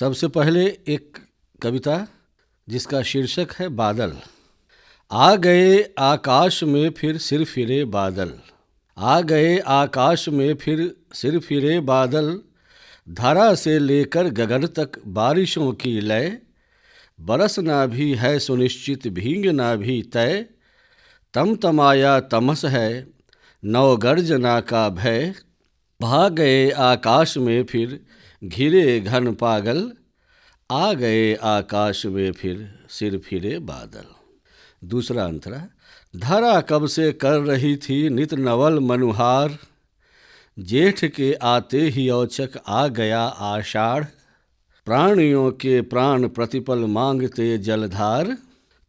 सबसे पहले एक कविता जिसका शीर्षक है बादल। आ गए आकाश में फिर सिर फिरे बादल, आ गए आकाश में फिर सिर फिरे बादल, धरा से लेकर गगन तक बारिशों की लय, बरसना भी है सुनिश्चित भींगना भी तय, तमतमाया तमस है नवगर्जना का भय, भाग गए आकाश में फिर घिरे घन पागल, आ गए आकाश में फिर सिर फिरे बादल। दूसरा अंतरा। धरा कब से कर रही थी नित नवल मनुहार, जेठ के आते ही औचक आ गया आषाढ़, प्राणियों के प्राण प्रतिपल मांगते जलधार,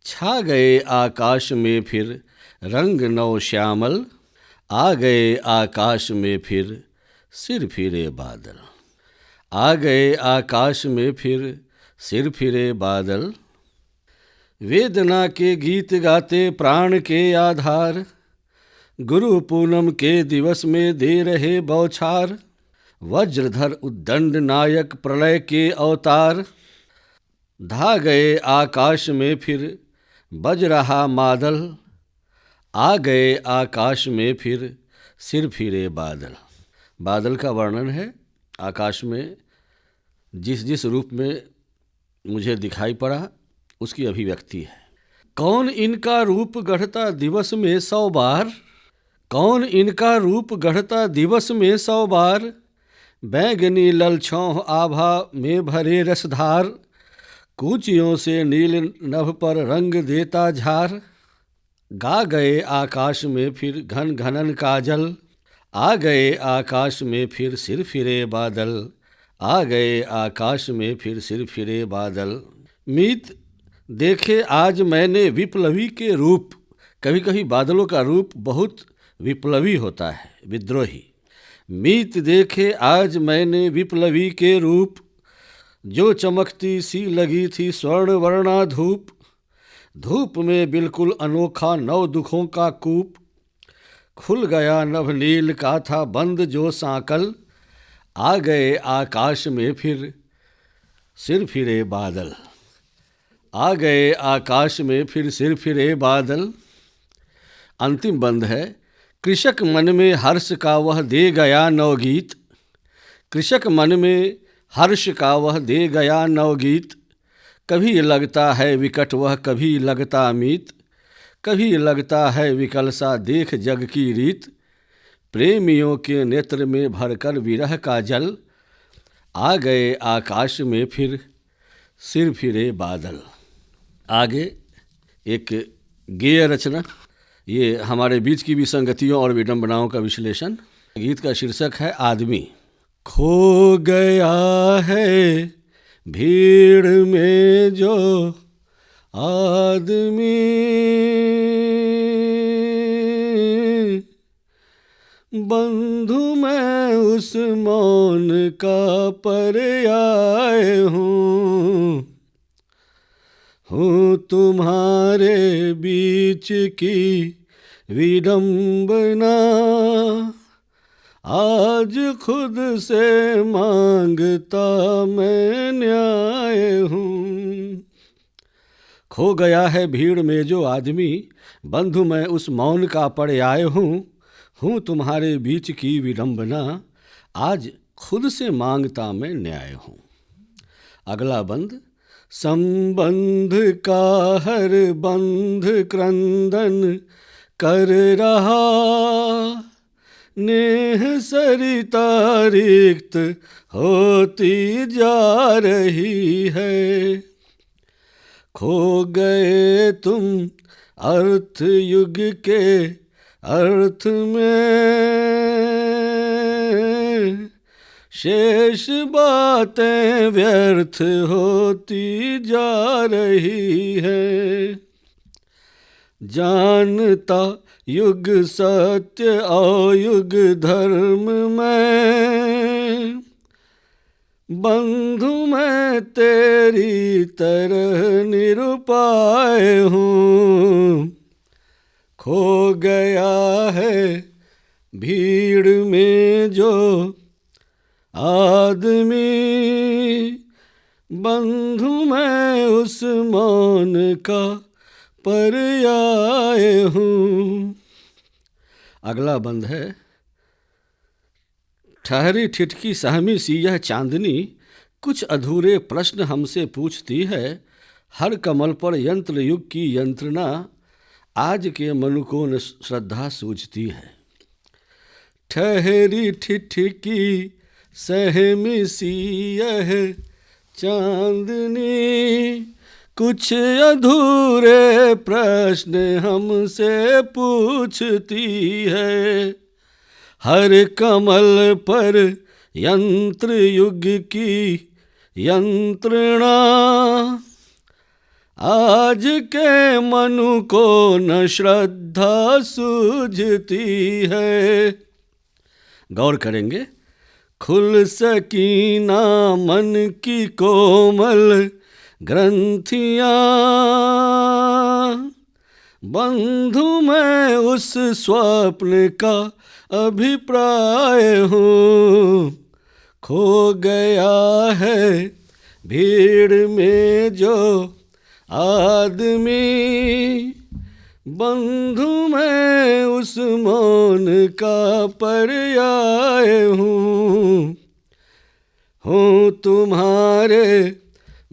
छा गए आकाश में फिर रंग नव श्यामल, आ गए आकाश में फिर सिर फिरे बादल, आ गए आकाश में फिर सिर फिरे बादल। वेदना के गीत गाते प्राण के आधार, गुरु पूनम के दिवस में दे रहे बौछार, वज्रधर उद्दंड नायक प्रलय के अवतार, धा गए आकाश में फिर बज रहा मादल, आ गए आकाश में फिर सिर फिरे बादल। बादल का वर्णन है आकाश में जिस जिस रूप में मुझे दिखाई पड़ा उसकी अभिव्यक्ति है। कौन इनका रूप गढ़ता दिवस में 100 बार, कौन इनका रूप गढ़ता दिवस में 100 बार, बैंगनी ललछौं आभा में भरे रसधार, कूचियों से नील नभ पर रंग देता झार, गा गए आकाश में फिर घन घनन काजल, आ गए आकाश में फिर सिर फिरे बादल, आ गए आकाश में फिर सिर फिरे बादल। मीत देखे आज मैंने विप्लवी के रूप। कभी कभी बादलों का रूप बहुत विप्लवी होता है, विद्रोही। मीत देखे आज मैंने विप्लवी के रूप, जो चमकती सी लगी थी स्वर्ण वर्णा धूप, धूप में बिल्कुल अनोखा नौ दुखों का कूप, खुल गया नभनील का था बंद जो सांकल, आ गए आकाश में फिर सिर फिरे बादल, आ गए आकाश में फिर सिर फिरे बादल। अंतिम बंद है। कृषक मन में हर्ष का वह दे गया नवगीत, कृषक मन में हर्ष का वह दे गया नवगीत, कभी लगता है विकट वह कभी लगता अमित, कभी लगता है विकल सा देख जग की रीत, प्रेमियों के नेत्र में भरकर विरह का जल, आ गए आकाश में फिर सिर फिरे बादल। आगे एक गेय रचना, ये हमारे बीच की विसंगतियों और विडंबनाओं का विश्लेषण। गीत का शीर्षक है आदमी। खो गया है भीड़ में जो आदमी, बंधु मैं उस मौन का पर्याय हूँ तुम्हारे बीच की विडंबना, आज खुद से मांगता मैं न्याय हूँ। खो गया है भीड़ में जो आदमी, बंधु मैं उस मौन का पर्याय हूँ तुम्हारे बीच की विडंबना, आज खुद से मांगता मैं न्याय हूँ। अगला बंद। संबंध का हर बंध क्रंदन कर रहा, नेह सरिता रिक्त होती जा रही है, खो गए तुम अर्थ युग के अर्थ में, शेष बातें व्यर्थ होती जा रही है, जानता युग सत्य और युग धर्म में, बंधु मैं तेरी तरह निरुपाय हूँ, खो गया है भीड़ में जो आदमी, बंधु मैं उस मौन का पर्याय हूँ। अगला बंद है। ठहरी ठिठकी सहमी सी यह चांदनी, कुछ अधूरे प्रश्न हमसे पूछती है। हर कमल पर यंत्र युग की यंत्रणा, आज के मन को न श्रद्धा सूझती है। ठहरी ठिठकी सहमी सी यह चांदनी, कुछ अधूरे प्रश्न हमसे पूछती है। हर कमल पर यंत्र युग की यंत्रणा, आज के मनु को न श्रद्धा सूझती है। गौर करेंगे। खुल सकी ना मन की कोमल ग्रंथियाँ, बंधु मैं उस स्वप्न का अभिप्राय हूँ। खो गया है भीड़ में जो आदमी, बंधु मैं उस मौन का पर्याय हूँ। तुम्हारे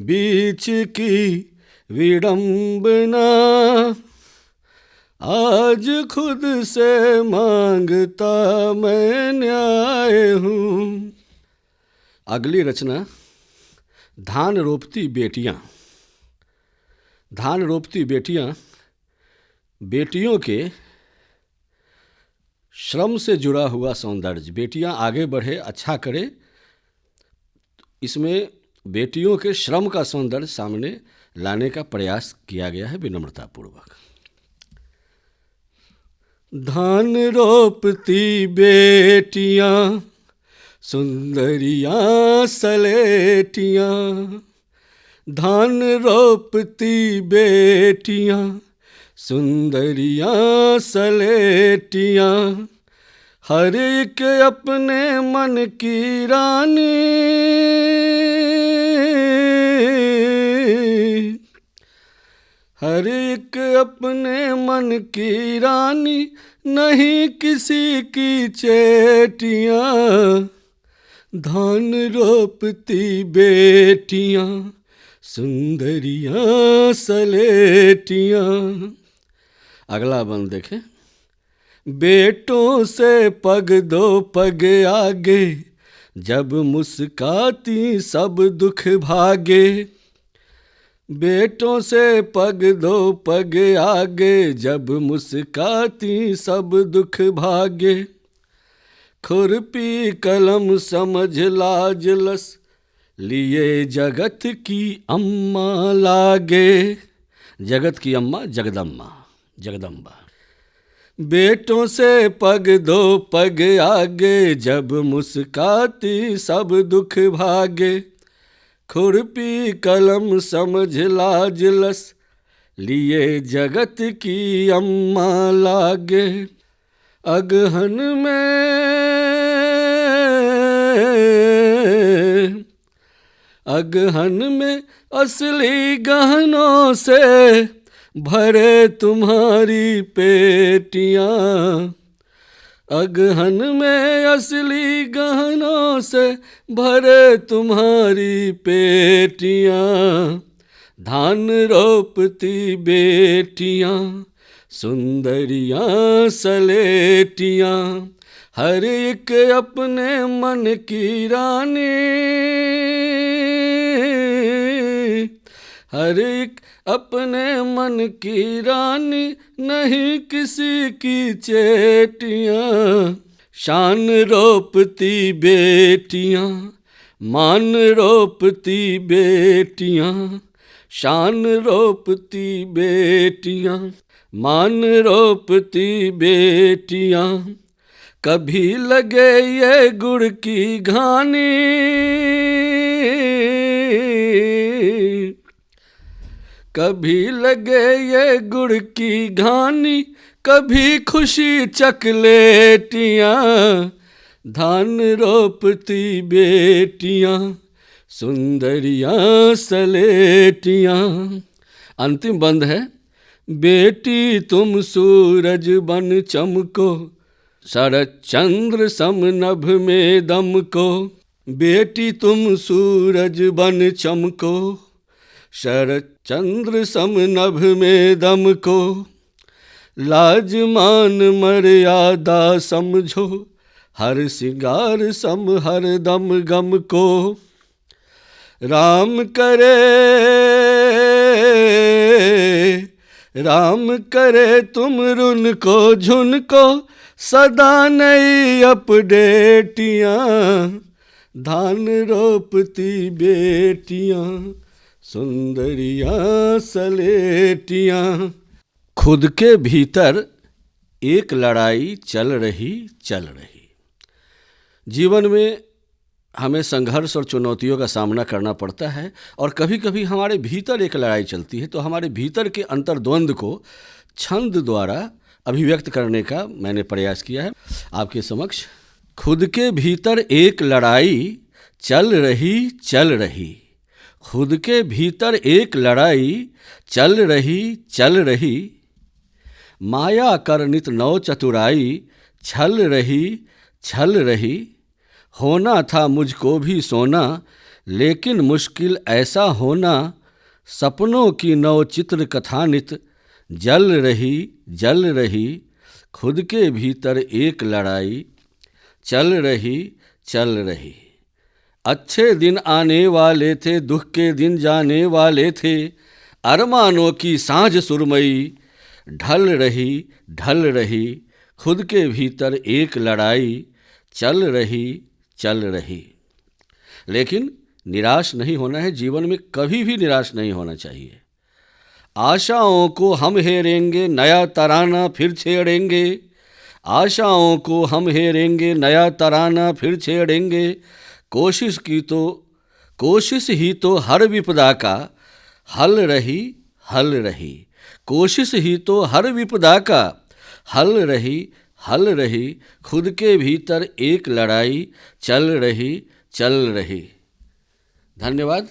बीच की विडंबना, आज खुद से मांगता मैं न्याय हूँ। अगली रचना धान रोपती बेटियाँ। धान रोपती बेटियाँ बेटियों के श्रम से जुड़ा हुआ सौंदर्य। बेटियाँ आगे बढ़े, अच्छा करे, इसमें बेटियों के श्रम का सौंदर्य सामने लाने का प्रयास किया गया है विनम्रतापूर्वक। धान रोपती बेटियाँ सुंदरियाँ सलेटियाँ, धान रोपती बेटियाँ सुंदरियाँ सलेटियाँ, हर एक अपने मन की रानी, हर एक अपने मन की रानी, नहीं किसी की चेटियाँ। धान रोपती बेटियाँ सुंदरियाँ सलेटियाँ। अगला बंद देखें। बेटों से पग दो पग आगे, जब मुस्काती सब दुख भागे। बेटों से पग दो पग आगे, जब मुस्काती सब दुख भागे। खुरपी कलम समझ लाज लस, लिए जगत की अम्मा लागे। जगत की अम्मा जगदम्मा, जगदम्बा। बेटों से पग दो पग आगे, जब मुस्काती सब दुख भागे। खुरपी कलम समझ लाज लस, लिए जगत की अम्मा लागे। अगहन में असली गहनों से भरे तुम्हारी पेटियाँ। अगहन में असली गहनों से भरे तुम्हारी पेटियाँ। धान रोपती बेटियाँ सुंदरियाँ सलेटियाँ, हर एक अपने मन की रानी, हर एक अपने मन की रानी, नहीं किसी की चेटियाँ। शान रोपती बेटियाँ मान रोपती बेटियाँ, शान रोपती बेटियाँ मान रोपती बेटियाँ। कभी लगे ये गुड़ की घानी, कभी लगे ये गुड़ की घानी, कभी खुशी चकलेटियाँ। धान रोपती बेटियाँ सुंदरियां सलेटियां। अंतिम बंद है, बेटी तुम सूरज बन चमको, शरद चंद्र सम नभ में दम को। बेटी तुम सूरज बन चमको, शरद चंद्र सम नभ में दम को। लाज मान मर्यादा समझो, हर सिंगार सम हर दम गम को। राम करे तुम रुन को झुन को, सदा नई अपडेटियां, धान रोपती बेटियां, सुंदरियां सलेटियां। खुद के भीतर एक लड़ाई चल रही। जीवन में हमें संघर्ष और चुनौतियों का सामना करना पड़ता है, और कभी कभी हमारे भीतर एक लड़ाई चलती है। तो हमारे भीतर के अंतर्द्वंद को छंद द्वारा अभिव्यक्त करने का मैंने प्रयास किया है आपके समक्ष। खुद के भीतर एक लड़ाई चल रही, खुद के भीतर एक लड़ाई चल रही। माया कर नित नौ चतुराई, छल रही। होना था मुझको भी सोना, लेकिन मुश्किल ऐसा होना। सपनों की नौ चित्र कथा नित जल रही। खुद के भीतर एक लड़ाई चल रही। अच्छे दिन आने वाले थे, दुख के दिन जाने वाले थे। अरमानों की साँझ सुरमई ढल रही। खुद के भीतर एक लड़ाई चल रही। लेकिन निराश नहीं होना है। जीवन में कभी भी निराश नहीं होना चाहिए। आशाओं को हम हेरेंगे, नया तराना फिर छेड़ेंगे। आशाओं को हम हेरेंगे, नया तराना फिर छेड़ेंगे। कोशिश ही तो हर विपदा का हल रही। कोशिश ही तो हर विपदा का हल रही। खुद के भीतर एक लड़ाई चल रही। धन्यवाद।